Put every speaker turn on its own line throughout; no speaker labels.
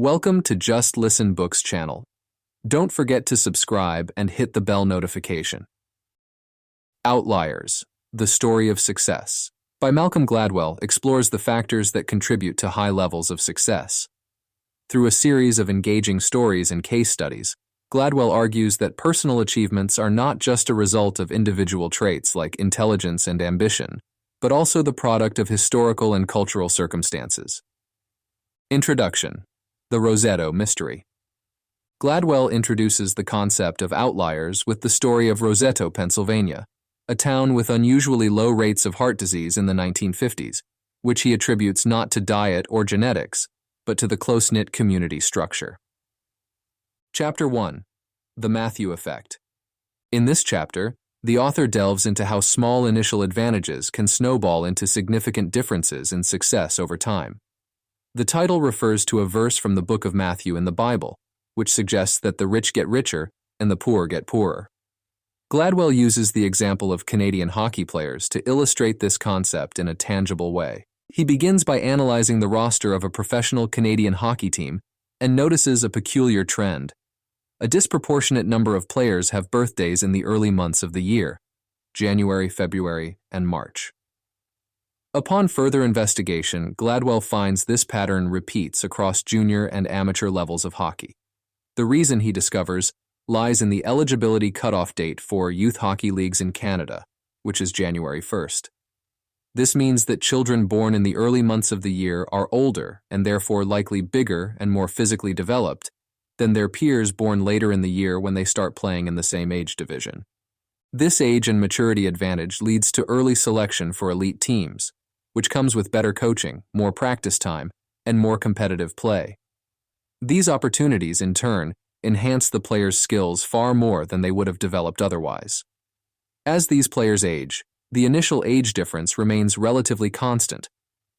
Welcome to Just Listen Books channel. Don't forget to subscribe and hit the bell notification. Outliers, The Story of Success, by Malcolm Gladwell, explores the factors that contribute to high levels of success. Through a series of engaging stories and case studies, Gladwell argues that personal achievements are not just a result of individual traits like intelligence and ambition, but also the product of historical and cultural circumstances. Introduction: The Roseto Mystery. Gladwell introduces the concept of outliers with the story of Roseto, Pennsylvania, a town with unusually low rates of heart disease in the 1950s, which he attributes not to diet or genetics, but to the close-knit community structure. Chapter 1. The Matthew Effect. In this chapter, the author delves into how small initial advantages can snowball into significant differences in success over time. The title refers to a verse from the book of Matthew in the Bible, which suggests that the rich get richer and the poor get poorer. Gladwell uses the example of Canadian hockey players to illustrate this concept in a tangible way. He begins by analyzing the roster of a professional Canadian hockey team and notices a peculiar trend. A disproportionate number of players have birthdays in the early months of the year, January, February, and March. Upon further investigation, Gladwell finds this pattern repeats across junior and amateur levels of hockey. The reason, he discovers, lies in the eligibility cutoff date for youth hockey leagues in Canada, which is January 1st. This means that children born in the early months of the year are older and therefore likely bigger and more physically developed than their peers born later in the year when they start playing in the same age division. This age and maturity advantage leads to early selection for elite teams, which comes with better coaching, more practice time, and more competitive play. These opportunities, in turn, enhance the players' skills far more than they would have developed otherwise. As these players age, the initial age difference remains relatively constant,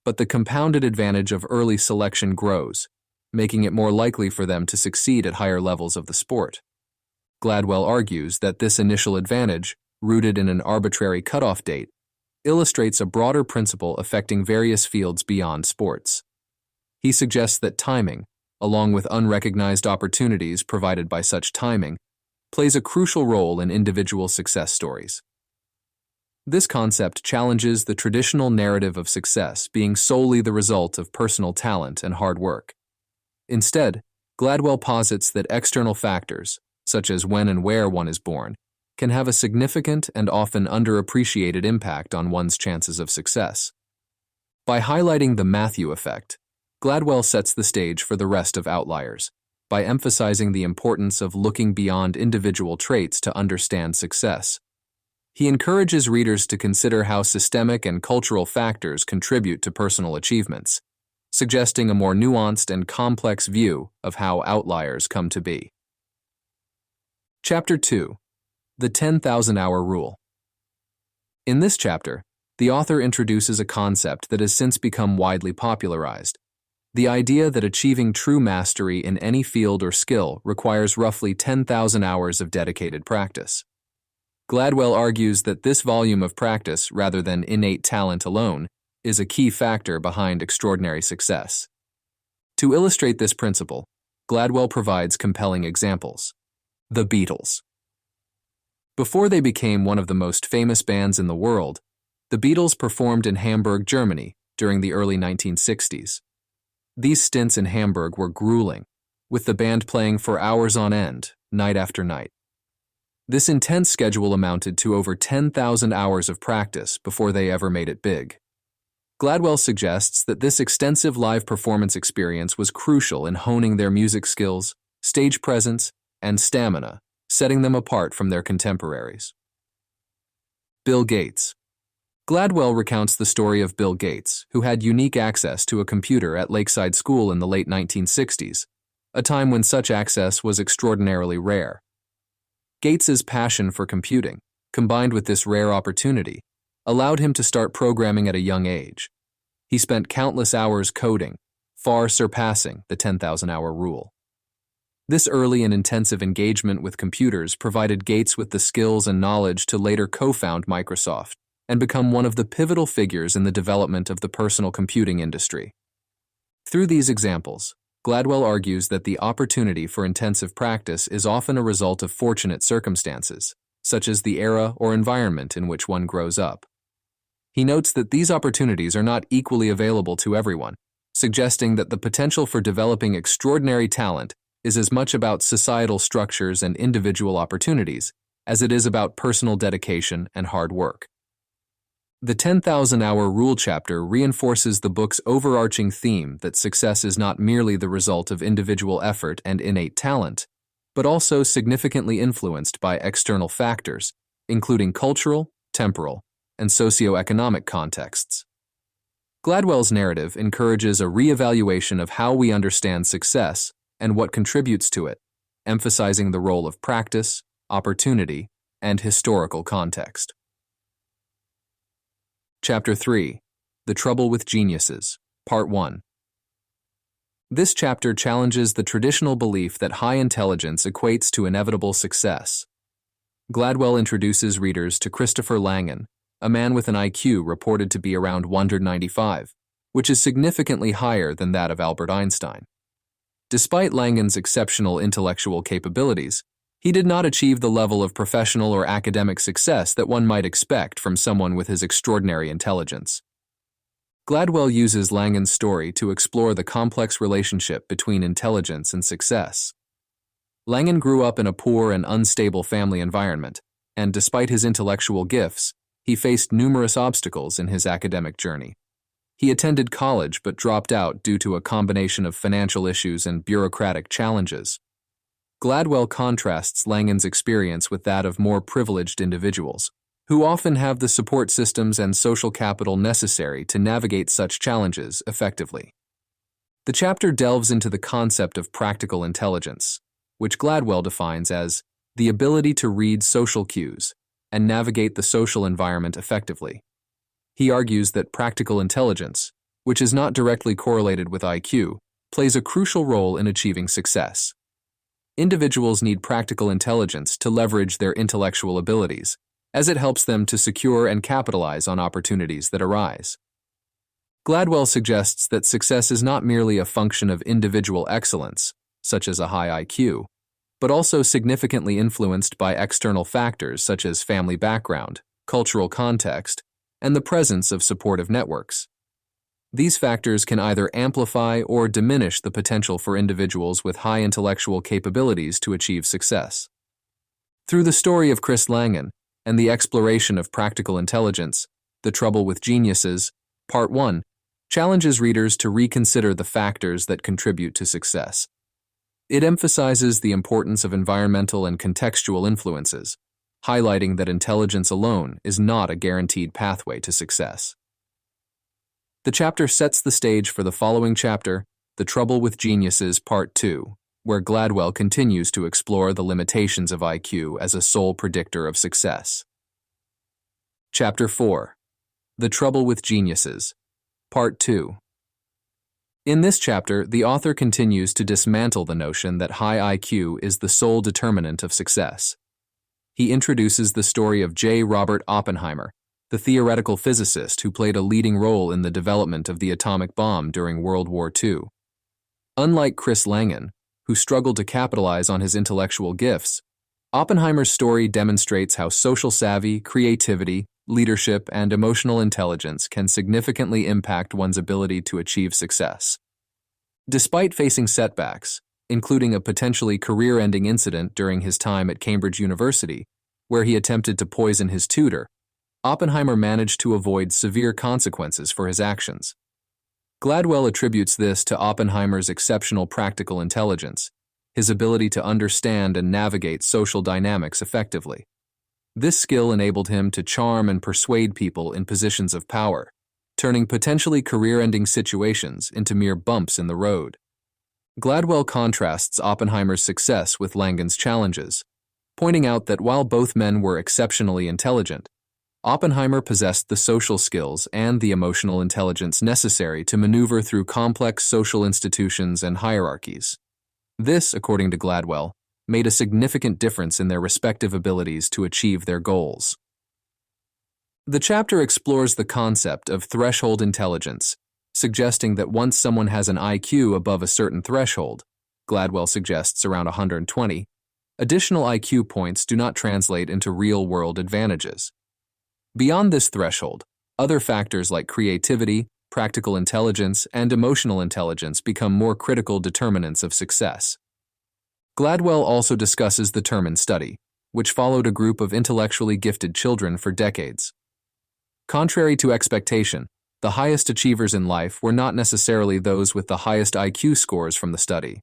but the compounded advantage of early selection grows, making it more likely for them to succeed at higher levels of the sport. Gladwell argues that this initial advantage, rooted in an arbitrary cutoff date, illustrates a broader principle affecting various fields beyond sports. He suggests that timing, along with unrecognized opportunities provided by such timing, plays a crucial role in individual success stories. This concept challenges the traditional narrative of success being solely the result of personal talent and hard work. Instead, Gladwell posits that external factors, such as when and where one is born, can have a significant and often underappreciated impact on one's chances of success. By highlighting the Matthew effect, Gladwell sets the stage for the rest of Outliers, by emphasizing the importance of looking beyond individual traits to understand success. He encourages readers to consider how systemic and cultural factors contribute to personal achievements, suggesting a more nuanced and complex view of how outliers come to be. Chapter 2. The 10,000-Hour Rule. In this chapter, the author introduces a concept that has since become widely popularized: the idea that achieving true mastery in any field or skill requires roughly 10,000 hours of dedicated practice. Gladwell argues that this volume of practice, rather than innate talent alone, is a key factor behind extraordinary success. To illustrate this principle, Gladwell provides compelling examples. The Beatles. Before they became one of the most famous bands in the world, the Beatles performed in Hamburg, Germany, during the early 1960s. These stints in Hamburg were grueling, with the band playing for hours on end, night after night. This intense schedule amounted to over 10,000 hours of practice before they ever made it big. Gladwell suggests that this extensive live performance experience was crucial in honing their music skills, stage presence, and stamina, setting them apart from their contemporaries. Bill Gates. Gladwell recounts the story of Bill Gates, who had unique access to a computer at Lakeside School in the late 1960s, a time when such access was extraordinarily rare. Gates's passion for computing, combined with this rare opportunity, allowed him to start programming at a young age. He spent countless hours coding, far surpassing the 10,000-hour rule. This early and intensive engagement with computers provided Gates with the skills and knowledge to later co-found Microsoft and become one of the pivotal figures in the development of the personal computing industry. Through these examples, Gladwell argues that the opportunity for intensive practice is often a result of fortunate circumstances, such as the era or environment in which one grows up. He notes that these opportunities are not equally available to everyone, suggesting that the potential for developing extraordinary talent is as much about societal structures and individual opportunities as it is about personal dedication and hard work. The 10,000-hour rule chapter reinforces the book's overarching theme that success is not merely the result of individual effort and innate talent, but also significantly influenced by external factors, including cultural, temporal, and socioeconomic contexts. Gladwell's narrative encourages a re-evaluation of how we understand success and what contributes to it, emphasizing the role of practice, opportunity, and historical context. Chapter 3. The Trouble with Geniuses, Part 1. This chapter challenges the traditional belief that high intelligence equates to inevitable success. Gladwell introduces readers to Christopher Langan, a man with an IQ reported to be around 195, which is significantly higher than that of Albert Einstein. Despite Langan's exceptional intellectual capabilities, he did not achieve the level of professional or academic success that one might expect from someone with his extraordinary intelligence. Gladwell uses Langan's story to explore the complex relationship between intelligence and success. Langan grew up in a poor and unstable family environment, and despite his intellectual gifts, he faced numerous obstacles in his academic journey. He attended college but dropped out due to a combination of financial issues and bureaucratic challenges. Gladwell contrasts Langan's experience with that of more privileged individuals, who often have the support systems and social capital necessary to navigate such challenges effectively. The chapter delves into the concept of practical intelligence, which Gladwell defines as the ability to read social cues and navigate the social environment effectively. He argues that practical intelligence, which is not directly correlated with IQ, plays a crucial role in achieving success. Individuals need practical intelligence to leverage their intellectual abilities, as it helps them to secure and capitalize on opportunities that arise. Gladwell suggests that success is not merely a function of individual excellence, such as a high IQ, but also significantly influenced by external factors such as family background, cultural context, and the presence of supportive networks. These factors can either amplify or diminish the potential for individuals with high intellectual capabilities to achieve success. Through the story of Chris Langan and the exploration of practical intelligence, The Trouble with Geniuses, Part 1, challenges readers to reconsider the factors that contribute to success. It emphasizes the importance of environmental and contextual influences, highlighting that intelligence alone is not a guaranteed pathway to success. The chapter sets the stage for the following chapter, The Trouble with Geniuses, Part 2, where Gladwell continues to explore the limitations of IQ as a sole predictor of success. Chapter 4. The Trouble with Geniuses, Part 2. In this chapter, the author continues to dismantle the notion that high IQ is the sole determinant of success. He introduces the story of J. Robert Oppenheimer, the theoretical physicist who played a leading role in the development of the atomic bomb during World War II. Unlike Chris Langan, who struggled to capitalize on his intellectual gifts, Oppenheimer's story demonstrates how social savvy, creativity, leadership, and emotional intelligence can significantly impact one's ability to achieve success. Despite facing setbacks, including a potentially career-ending incident during his time at Cambridge University, where he attempted to poison his tutor, Oppenheimer managed to avoid severe consequences for his actions. Gladwell attributes this to Oppenheimer's exceptional practical intelligence, his ability to understand and navigate social dynamics effectively. This skill enabled him to charm and persuade people in positions of power, turning potentially career-ending situations into mere bumps in the road. Gladwell contrasts Oppenheimer's success with Langan's challenges, pointing out that while both men were exceptionally intelligent, Oppenheimer possessed the social skills and the emotional intelligence necessary to maneuver through complex social institutions and hierarchies. This, according to Gladwell, made a significant difference in their respective abilities to achieve their goals. The chapter explores the concept of threshold intelligence, suggesting that once someone has an IQ above a certain threshold, Gladwell suggests around 120, additional IQ points do not translate into real-world advantages. Beyond this threshold, other factors like creativity, practical intelligence, and emotional intelligence become more critical determinants of success. Gladwell also discusses the Terman study, which followed a group of intellectually gifted children for decades. Contrary to expectation, the highest achievers in life were not necessarily those with the highest IQ scores from the study.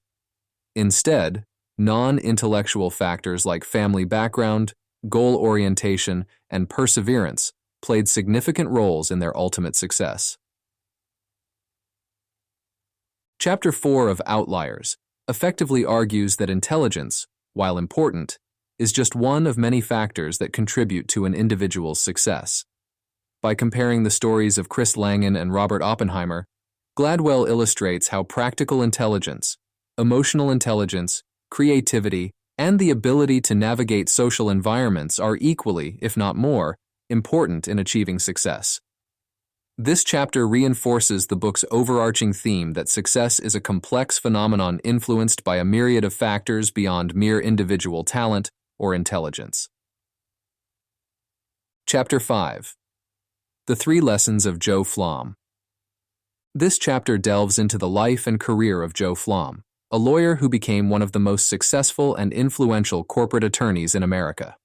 Instead, non-intellectual factors like family background, goal orientation, and perseverance played significant roles in their ultimate success. Chapter 4 of Outliers effectively argues that intelligence, while important, is just one of many factors that contribute to an individual's success. By comparing the stories of Chris Langan and Robert Oppenheimer, Gladwell illustrates how practical intelligence, emotional intelligence, creativity, and the ability to navigate social environments are equally, if not more, important in achieving success. This chapter reinforces the book's overarching theme that success is a complex phenomenon influenced by a myriad of factors beyond mere individual talent or intelligence. Chapter 5. The 3 Lessons of Joe Flom. This chapter delves into the life and career of Joe Flom, a lawyer who became one of the most successful and influential corporate attorneys in America.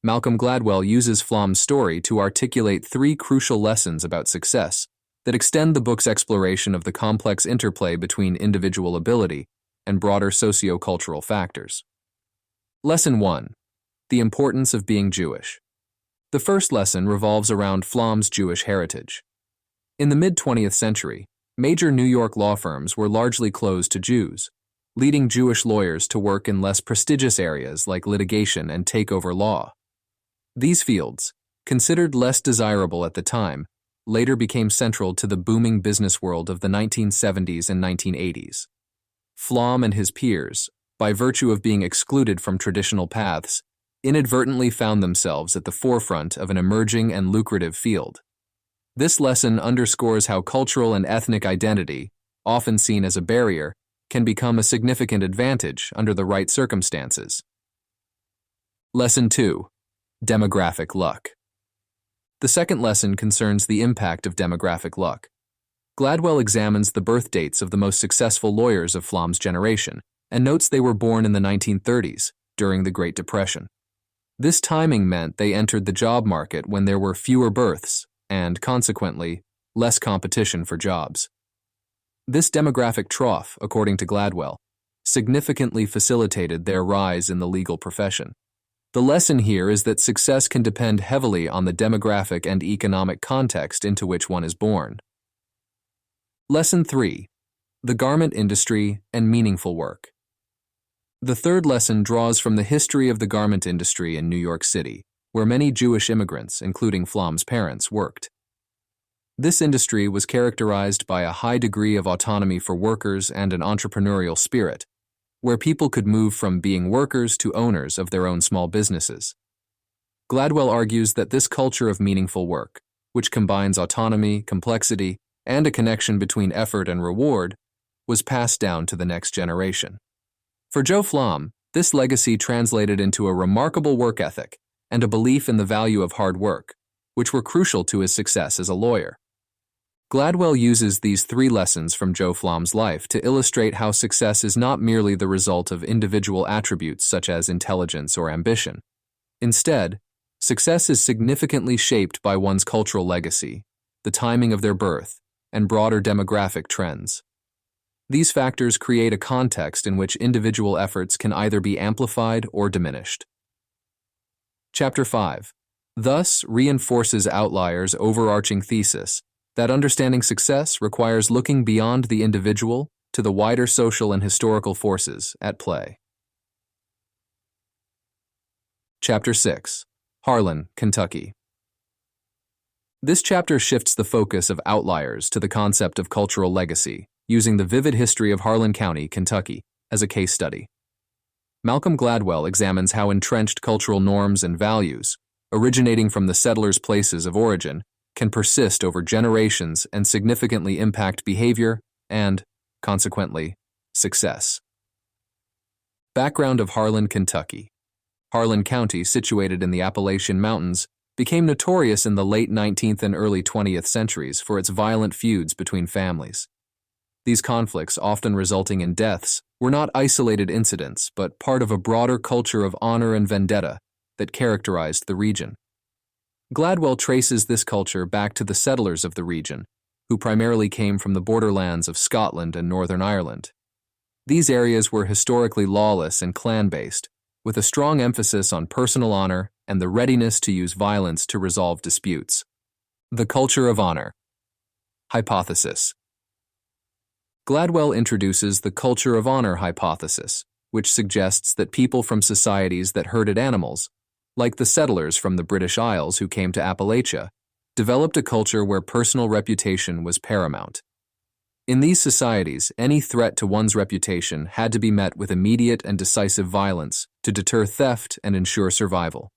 Malcolm Gladwell uses Flom's story to articulate 3 crucial lessons about success that extend the book's exploration of the complex interplay between individual ability and broader socio-cultural factors. Lesson 1. The importance of being Jewish. The first lesson revolves around Flom's Jewish heritage. In the mid-20th century, major New York law firms were largely closed to Jews, leading Jewish lawyers to work in less prestigious areas like litigation and takeover law. These fields, considered less desirable at the time, later became central to the booming business world of the 1970s and 1980s. Flom and his peers, by virtue of being excluded from traditional paths, inadvertently found themselves at the forefront of an emerging and lucrative field. This lesson underscores how cultural and ethnic identity, often seen as a barrier, can become a significant advantage under the right circumstances. Lesson 2. Demographic luck. The second lesson concerns the impact of demographic luck. Gladwell examines the birth dates of the most successful lawyers of Flom's generation and notes they were born in the 1930s, during the Great Depression. This timing meant they entered the job market when there were fewer births and, consequently, less competition for jobs. This demographic trough, according to Gladwell, significantly facilitated their rise in the legal profession. The lesson here is that success can depend heavily on the demographic and economic context into which one is born. Lesson 3. The garment industry and meaningful work. The third lesson draws from the history of the garment industry in New York City, where many Jewish immigrants, including Flom's parents, worked. This industry was characterized by a high degree of autonomy for workers and an entrepreneurial spirit, where people could move from being workers to owners of their own small businesses. Gladwell argues that this culture of meaningful work, which combines autonomy, complexity, and a connection between effort and reward, was passed down to the next generation. For Joe Flom, this legacy translated into a remarkable work ethic and a belief in the value of hard work, which were crucial to his success as a lawyer. Gladwell uses these 3 lessons from Joe Flom's life to illustrate how success is not merely the result of individual attributes such as intelligence or ambition. Instead, success is significantly shaped by one's cultural legacy, the timing of their birth, and broader demographic trends. These factors create a context in which individual efforts can either be amplified or diminished. Chapter 5 thus reinforces Outliers' overarching thesis that understanding success requires looking beyond the individual to the wider social and historical forces at play. Chapter 6. Harlan, Kentucky. This chapter shifts the focus of Outliers to the concept of cultural legacy, using the vivid history of Harlan County, Kentucky, as a case study. Malcolm Gladwell examines how entrenched cultural norms and values, originating from the settlers' places of origin, can persist over generations and significantly impact behavior and, consequently, success. Background of Harlan, Kentucky. Harlan County, situated in the Appalachian Mountains, became notorious in the late 19th and early 20th centuries for its violent feuds between families. These conflicts, often resulting in deaths, were not isolated incidents, but part of a broader culture of honor and vendetta that characterized the region. Gladwell traces this culture back to the settlers of the region, who primarily came from the borderlands of Scotland and Northern Ireland. These areas were historically lawless and clan-based, with a strong emphasis on personal honor and the readiness to use violence to resolve disputes. The culture of honor. Hypothesis. Gladwell introduces the culture of honor hypothesis, which suggests that people from societies that herded animals, like the settlers from the British Isles who came to Appalachia, developed a culture where personal reputation was paramount. In these societies, any threat to one's reputation had to be met with immediate and decisive violence to deter theft and ensure survival.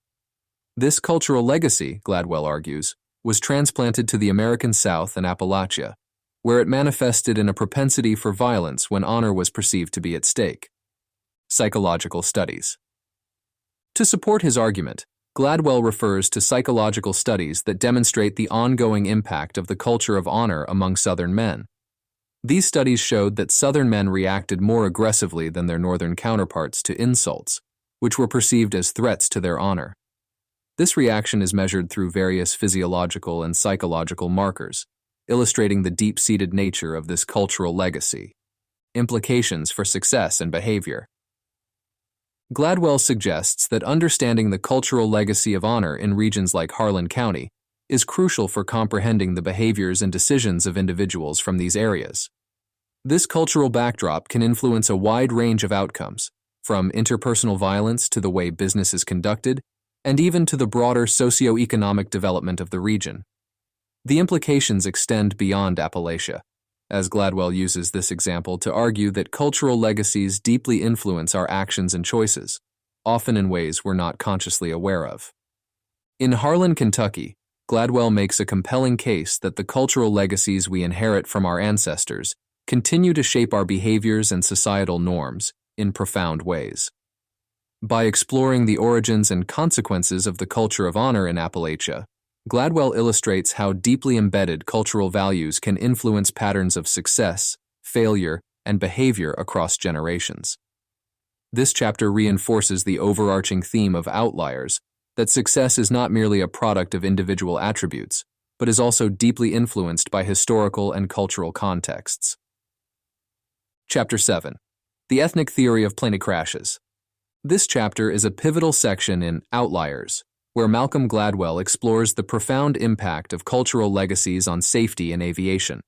This cultural legacy, Gladwell argues, was transplanted to the American South and Appalachia, where it manifested in a propensity for violence when honor was perceived to be at stake. Psychological studies. To support his argument, Gladwell refers to psychological studies that demonstrate the ongoing impact of the culture of honor among Southern men. These studies showed that Southern men reacted more aggressively than their Northern counterparts to insults, which were perceived as threats to their honor. This reaction is measured through various physiological and psychological markers, illustrating the deep-seated nature of this cultural legacy. Implications for success and behavior. Gladwell suggests that understanding the cultural legacy of honor in regions like Harlan County is crucial for comprehending the behaviors and decisions of individuals from these areas. This cultural backdrop can influence a wide range of outcomes, from interpersonal violence to the way business is conducted, and even to the broader socio-economic development of the region. The implications extend beyond Appalachia, as Gladwell uses this example to argue that cultural legacies deeply influence our actions and choices, often in ways we're not consciously aware of. In Harlan, Kentucky, Gladwell makes a compelling case that the cultural legacies we inherit from our ancestors continue to shape our behaviors and societal norms in profound ways. By exploring the origins and consequences of the culture of honor in Appalachia, Gladwell illustrates how deeply embedded cultural values can influence patterns of success, failure, and behavior across generations. This chapter reinforces the overarching theme of Outliers, that success is not merely a product of individual attributes, but is also deeply influenced by historical and cultural contexts. Chapter 7. The Ethnic Theory of Plane Crashes. This chapter is a pivotal section in Outliers, where Malcolm Gladwell explores the profound impact of cultural legacies on safety in aviation.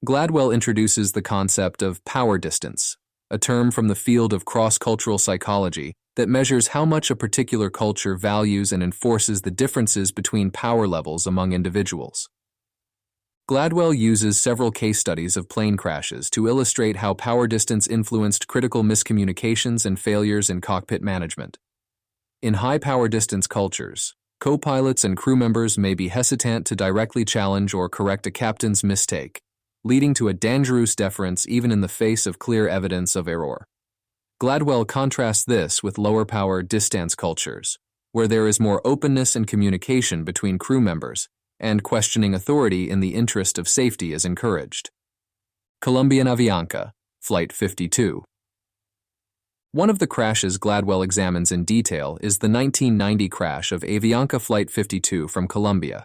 Gladwell introduces the concept of power distance, a term from the field of cross-cultural psychology that measures how much a particular culture values and enforces the differences between power levels among individuals. Gladwell uses several case studies of plane crashes to illustrate how power distance influenced critical miscommunications and failures in cockpit management. In high-power distance cultures, co-pilots and crew members may be hesitant to directly challenge or correct a captain's mistake, leading to a dangerous deference even in the face of clear evidence of error. Gladwell contrasts this with lower-power distance cultures, where there is more openness and communication between crew members, and questioning authority in the interest of safety is encouraged. Colombian Avianca, Flight 52. One of the crashes Gladwell examines in detail is the 1990 crash of Avianca Flight 52 from Colombia.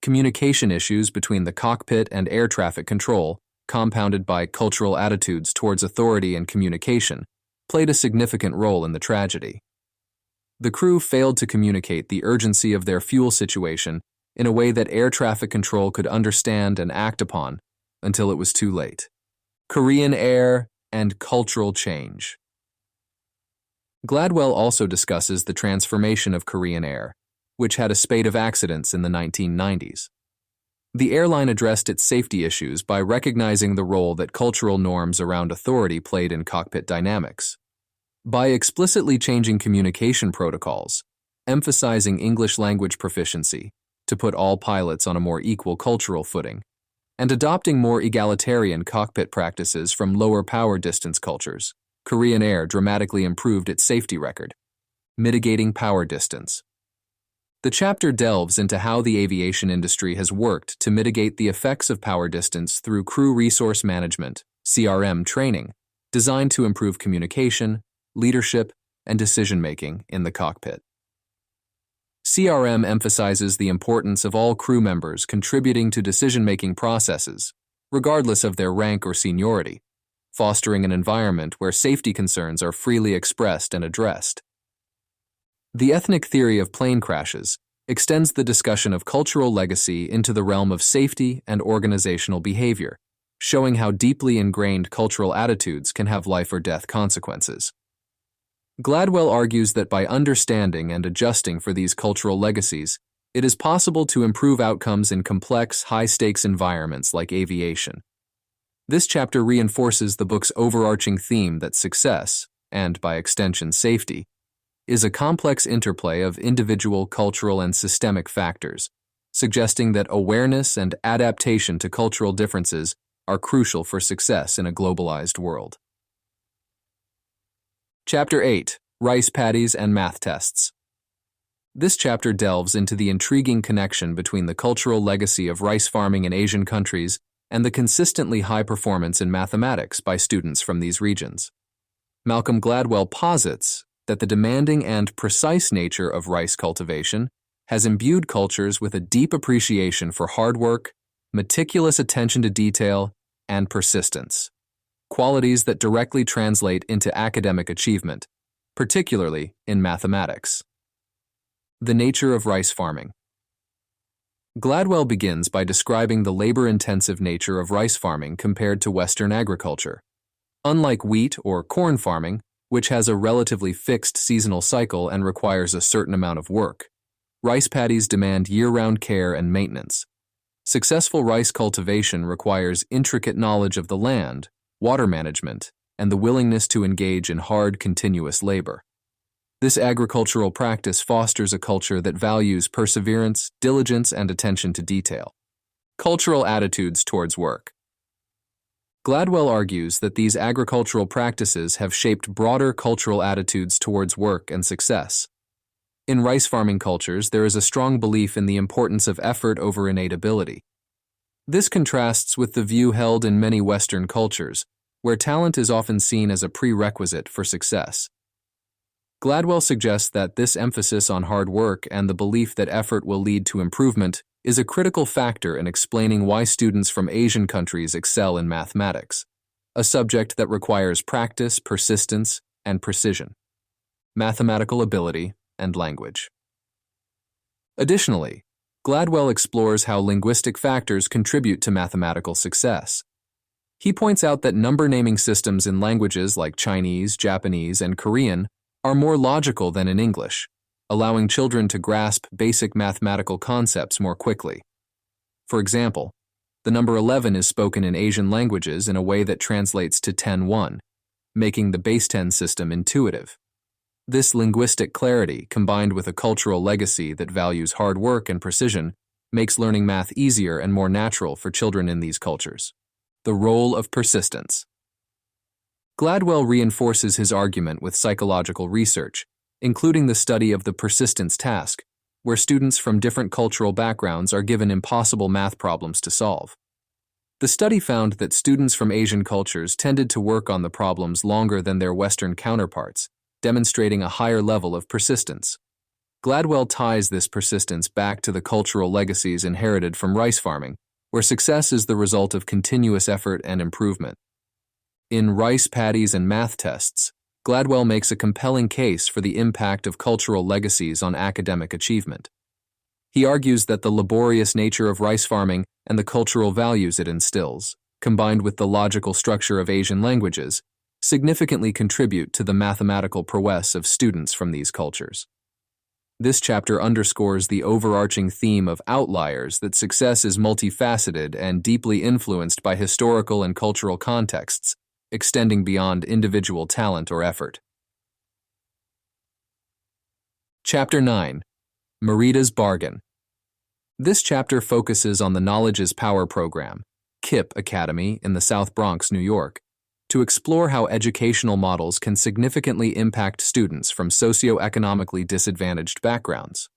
Communication issues between the cockpit and air traffic control, compounded by cultural attitudes towards authority and communication, played a significant role in the tragedy. The crew failed to communicate the urgency of their fuel situation in a way that air traffic control could understand and act upon until it was too late. Korean Air and cultural change. Gladwell also discusses the transformation of Korean Air, which had a spate of accidents in the 1990s. The airline addressed its safety issues by recognizing the role that cultural norms around authority played in cockpit dynamics. By explicitly changing communication protocols, emphasizing English language proficiency, to put all pilots on a more equal cultural footing, and adopting more egalitarian cockpit practices from lower power distance cultures. Korean Air dramatically improved its safety record. Mitigating power distance. The chapter delves into how the aviation industry has worked to mitigate the effects of power distance through crew resource management, CRM training, designed to improve communication, leadership, and decision-making in the cockpit. CRM emphasizes the importance of all crew members contributing to decision-making processes, regardless of their rank or seniority, fostering an environment where safety concerns are freely expressed and addressed. The ethnic theory of plane crashes extends the discussion of cultural legacy into the realm of safety and organizational behavior, showing how deeply ingrained cultural attitudes can have life or death consequences. Gladwell argues that by understanding and adjusting for these cultural legacies, it is possible to improve outcomes in complex, high-stakes environments like aviation. This chapter reinforces the book's overarching theme that success, and by extension safety, is a complex interplay of individual, cultural, and systemic factors, suggesting that awareness and adaptation to cultural differences are crucial for success in a globalized world. Chapter 8. Rice Paddies and Math Tests. This chapter delves into the intriguing connection between the cultural legacy of rice farming in Asian countries and the consistently high performance in mathematics by students from these regions. Malcolm Gladwell posits that the demanding and precise nature of rice cultivation has imbued cultures with a deep appreciation for hard work, meticulous attention to detail, and persistence, qualities that directly translate into academic achievement, particularly in mathematics. The nature of rice farming. Gladwell begins by describing the labor-intensive nature of rice farming compared to Western agriculture. Unlike wheat or corn farming, which has a relatively fixed seasonal cycle and requires a certain amount of work, rice paddies demand year-round care and maintenance. Successful rice cultivation requires intricate knowledge of the land, water management, and the willingness to engage in hard, continuous labor. This agricultural practice fosters a culture that values perseverance, diligence, and attention to detail. Cultural attitudes towards work. Gladwell argues that these agricultural practices have shaped broader cultural attitudes towards work and success. In rice farming cultures, there is a strong belief in the importance of effort over innate ability. This contrasts with the view held in many Western cultures, where talent is often seen as a prerequisite for success. Gladwell suggests that this emphasis on hard work and the belief that effort will lead to improvement is a critical factor in explaining why students from Asian countries excel in mathematics, a subject that requires practice, persistence, and precision, mathematical ability, and language. Additionally, Gladwell explores how linguistic factors contribute to mathematical success. He points out that number naming systems in languages like Chinese, Japanese, and Korean are more logical than in English, allowing children to grasp basic mathematical concepts more quickly. For example, the number 11 is spoken in Asian languages in a way that translates to 10-1, making the base 10 system intuitive. This linguistic clarity, combined with a cultural legacy that values hard work and precision, makes learning math easier and more natural for children in these cultures. The role of persistence. Gladwell reinforces his argument with psychological research, including the study of the persistence task, where students from different cultural backgrounds are given impossible math problems to solve. The study found that students from Asian cultures tended to work on the problems longer than their Western counterparts, demonstrating a higher level of persistence. Gladwell ties this persistence back to the cultural legacies inherited from rice farming, where success is the result of continuous effort and improvement. In Rice Paddies and Math Tests, Gladwell makes a compelling case for the impact of cultural legacies on academic achievement. He argues that the laborious nature of rice farming and the cultural values it instills, combined with the logical structure of Asian languages, significantly contribute to the mathematical prowess of students from these cultures. This chapter underscores the overarching theme of Outliers, that success is multifaceted and deeply influenced by historical and cultural contexts, extending beyond individual talent or effort. Chapter 9. Merita's Bargain. This chapter focuses on the Knowledge is Power program, KIPP Academy in the South Bronx, New York, to explore how educational models can significantly impact students from socioeconomically disadvantaged backgrounds.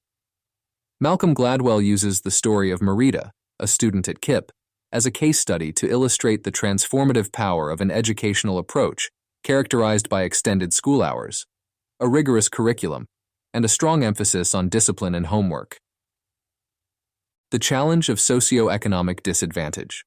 Malcolm Gladwell uses the story of Marita, a student at KIPP, as a case study to illustrate the transformative power of an educational approach characterized by extended school hours, a rigorous curriculum, and a strong emphasis on discipline and homework. The challenge of socioeconomic disadvantage.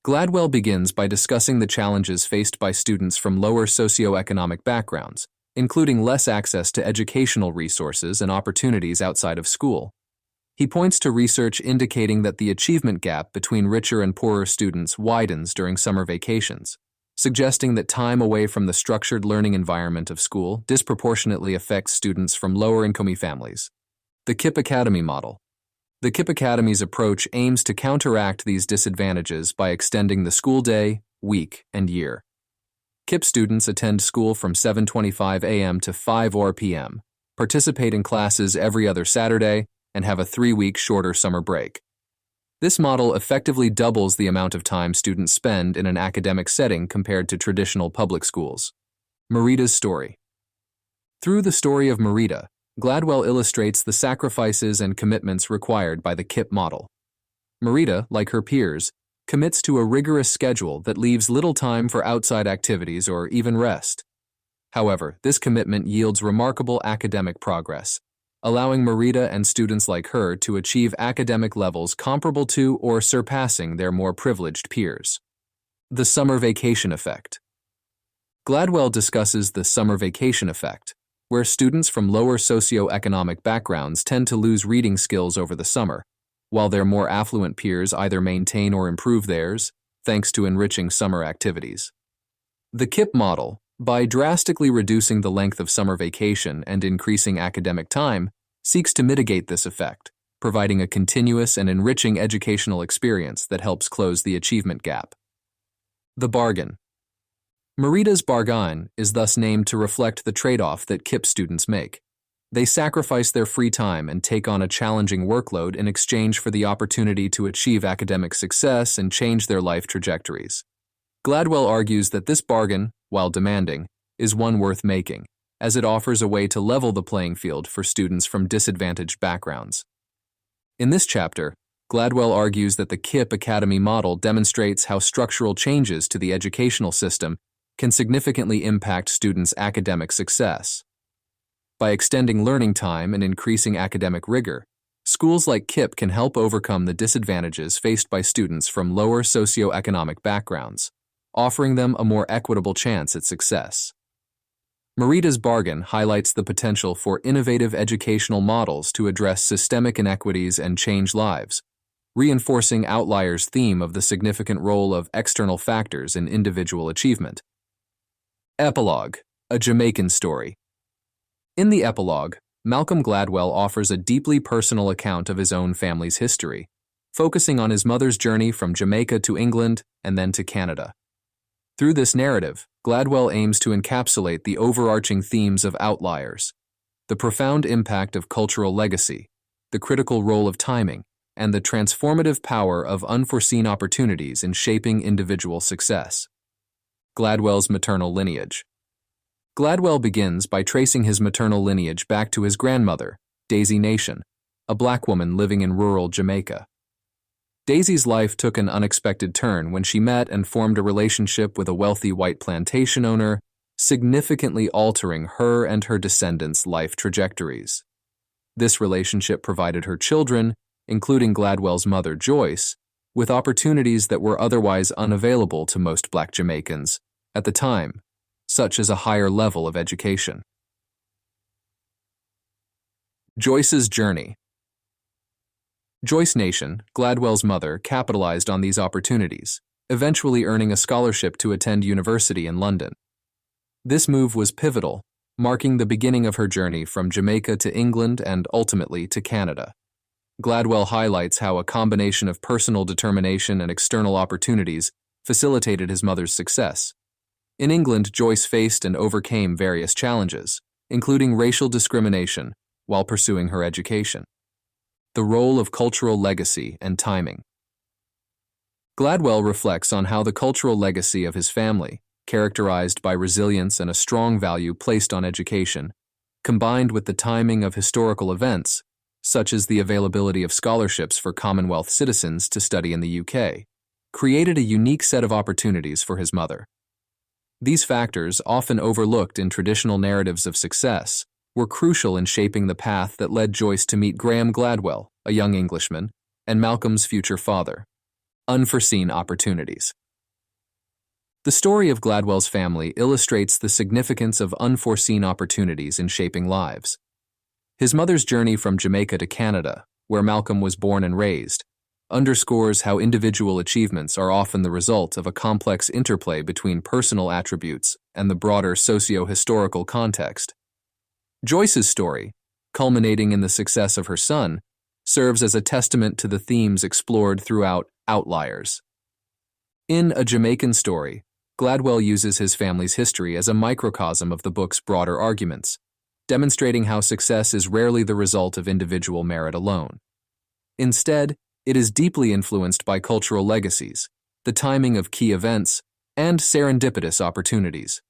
Gladwell begins by discussing the challenges faced by students from lower socioeconomic backgrounds, including less access to educational resources and opportunities outside of school. He points to research indicating that the achievement gap between richer and poorer students widens during summer vacations, suggesting that time away from the structured learning environment of school disproportionately affects students from lower-income families. The KIPP Academy model. The KIPP Academy's approach aims to counteract these disadvantages by extending the school day, week, and year. KIPP students attend school from 7:25 a.m. to 5 p.m., participate in classes every other Saturday, and have a 3-week shorter summer break. This model effectively doubles the amount of time students spend in an academic setting compared to traditional public schools. Marita's story. Through the story of Marita, Gladwell illustrates the sacrifices and commitments required by the KIPP model. Marita, like her peers, commits to a rigorous schedule that leaves little time for outside activities or even rest. However, this commitment yields remarkable academic progress, allowing Marita and students like her to achieve academic levels comparable to or surpassing their more privileged peers. The summer vacation effect. Gladwell discusses the summer vacation effect, where students from lower socioeconomic backgrounds tend to lose reading skills over the summer, while their more affluent peers either maintain or improve theirs, thanks to enriching summer activities. The KIPP model, by drastically reducing the length of summer vacation and increasing academic time, seeks to mitigate this effect, providing a continuous and enriching educational experience that helps close the achievement gap. The bargain. Marita's bargain is thus named to reflect the trade-off that KIPP students make. They sacrifice their free time and take on a challenging workload in exchange for the opportunity to achieve academic success and change their life trajectories. Gladwell argues that this bargain, while demanding, is one worth making, as it offers a way to level the playing field for students from disadvantaged backgrounds. In this chapter, Gladwell argues that the KIPP Academy model demonstrates how structural changes to the educational system can significantly impact students' academic success. By extending learning time and increasing academic rigor, schools like KIPP can help overcome the disadvantages faced by students from lower socioeconomic backgrounds, offering them a more equitable chance at success. Marita's bargain highlights the potential for innovative educational models to address systemic inequities and change lives, reinforcing Outliers' theme of the significant role of external factors in individual achievement. Epilogue, a Jamaican story. In the epilogue, Malcolm Gladwell offers a deeply personal account of his own family's history, focusing on his mother's journey from Jamaica to England and then to Canada. Through this narrative, Gladwell aims to encapsulate the overarching themes of Outliers, the profound impact of cultural legacy, the critical role of timing, and the transformative power of unforeseen opportunities in shaping individual success. Gladwell's maternal lineage. Gladwell begins by tracing his maternal lineage back to his grandmother, Daisy Nation, a black woman living in rural Jamaica. Daisy's life took an unexpected turn when she met and formed a relationship with a wealthy white plantation owner, significantly altering her and her descendants' life trajectories. This relationship provided her children, including Gladwell's mother Joyce, with opportunities that were otherwise unavailable to most black Jamaicans at the time, such as a higher level of education. Joyce's journey. Joyce Nation, Gladwell's mother, capitalized on these opportunities, eventually earning a scholarship to attend university in London. This move was pivotal, marking the beginning of her journey from Jamaica to England and ultimately to Canada. Gladwell highlights how a combination of personal determination and external opportunities facilitated his mother's success. In England, Joyce faced and overcame various challenges, including racial discrimination, while pursuing her education. The role of cultural legacy and timing. Gladwell reflects on how the cultural legacy of his family, characterized by resilience and a strong value placed on education, combined with the timing of historical events, such as the availability of scholarships for Commonwealth citizens to study in the UK, created a unique set of opportunities for his mother. These factors, often overlooked in traditional narratives of success, were crucial in shaping the path that led Joyce to meet Graham Gladwell, a young Englishman, and Malcolm's future father. Unforeseen opportunities. The story of Gladwell's family illustrates the significance of unforeseen opportunities in shaping lives. His mother's journey from Jamaica to Canada, where Malcolm was born and raised, underscores how individual achievements are often the result of a complex interplay between personal attributes and the broader socio-historical context. Joyce's story, culminating in the success of her son, serves as a testament to the themes explored throughout Outliers. In A Jamaican Story, Gladwell uses his family's history as a microcosm of the book's broader arguments, demonstrating how success is rarely the result of individual merit alone. Instead, it is deeply influenced by cultural legacies, the timing of key events, and serendipitous opportunities.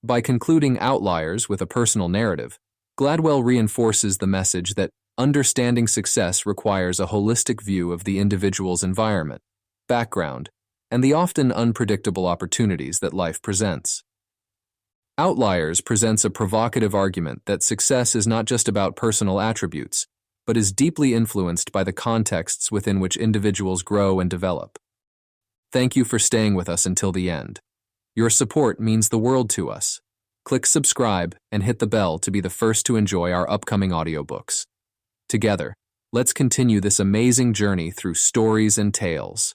By concluding Outliers with a personal narrative, Gladwell reinforces the message that understanding success requires a holistic view of the individual's environment, background, and the often unpredictable opportunities that life presents. Outliers presents a provocative argument that success is not just about personal attributes, but is deeply influenced by the contexts within which individuals grow and develop. Thank you for staying with us until the end. Your support means the world to us. Click subscribe and hit the bell to be the first to enjoy our upcoming audiobooks. Together, let's continue this amazing journey through stories and tales.